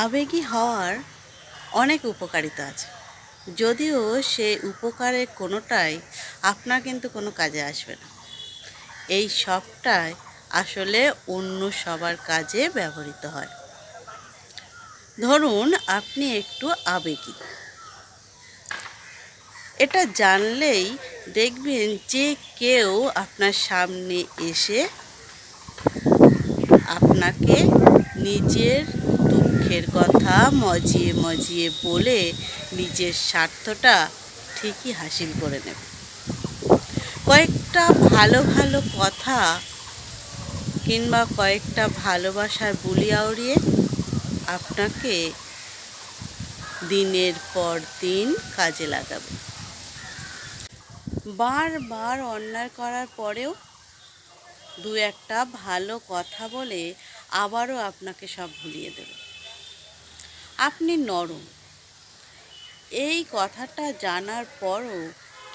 আবেগী হওয়ার অনেক উপকারিতা আছে, যদিও সে উপকারের কোনোটাই আপনার কিন্তু কোনো কাজে আসবে না। এই সবটাই আসলে অন্য সবার কাজে ব্যবহৃত হয়। ধরুন আপনি একটু আবেগী, এটা জানলেই দেখবেন যে কেউ আপনার সামনে এসে আপনাকে নিজের দুঃখের কথা মজিয়ে মজিয়ে বলে নিজের স্বার্থটা ঠিকই হাসিল করে নেবে। কয়েকটা ভালো ভালো কথা কিংবা কয়েকটা ভালোবাসার বুলি আওড়িয়ে আপনাকে দিনের পর দিন কাজে লাগাবে। বারবার অন্যায় করার পরেও দু একটা ভালো কথা বলে আবারও আপনাকে সব ভুলিয়ে দেবে। আপনি নরম, এই কথাটা জানার পরও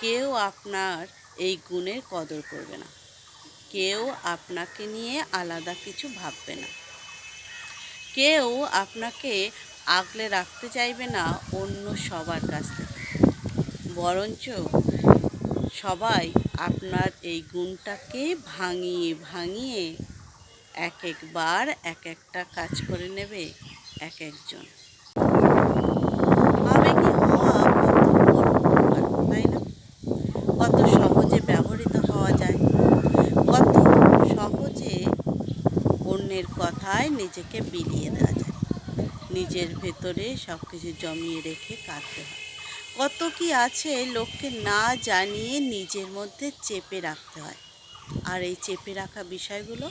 কেউ আপনার এই গুণের কদর করবে না। কেউ আপনাকে নিয়ে আলাদা কিছু ভাববে না। কেউ আপনাকে আগলে রাখতে চাইবে না অন্য সবার কাছ থেকে। বরঞ্চ সবাই আপনার এই গুণটাকে ভাঙিয়ে ভাঙিয়ে এক একবার এক একটা কাজ করে নেবে এক একজন। আবেগী হওয়া তাই না? কত সহজে ব্যবহৃত হওয়া যায়, কত সহজে অন্যের কথায় নিজেকে বিলিয়ে দেওয়া যায়, নিজের ভেতরে সব কিছু জমিয়ে রেখে কাঁদতে হয়। কত কি আছে লোককে না জানিয়ে নিজের মধ্যে চেপে রাখতে হয়। আর এই চেপে রাখা বিষয়গুলো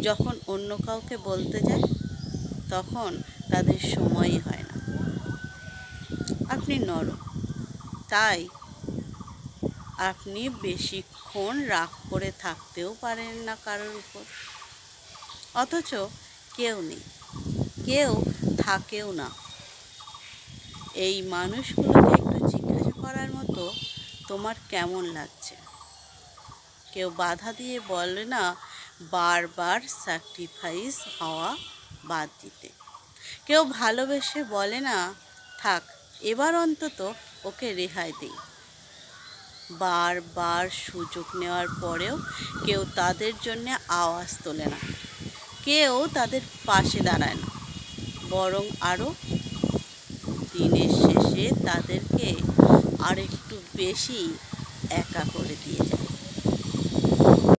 যখন অন্য কাউকে বলতে যায় তখন তাদের সময়ই হয় না। আপনি নরম, তাই আপনি বেশিক্ষণ রাগ করে থাকতেও পারেন না কারোর উপর। অথচ কেউ নেই, কেউ থাকেও না। এই মানুষগুলোকে একটু জিজ্ঞাসা করার মতো তোমার কেমন লাগছে। কেউ বাধা দিয়ে বলে না বারবার স্যাক্রিফাইস হওয়া বাদ দিতে। কেউ ভালোবেসে বলে না থাক এবার অন্তত ওকে রেহাই দিই। বারবার সুযোগ নেওয়ার পরেও কেউ তাদের জন্য আওয়াজ তোলে না, কেউ তাদের পাশে দাঁড়ায় না, বরং আরও দিনের শেষে তাদেরকে আরেকটু বেশি একা করে দিয়ে যায়।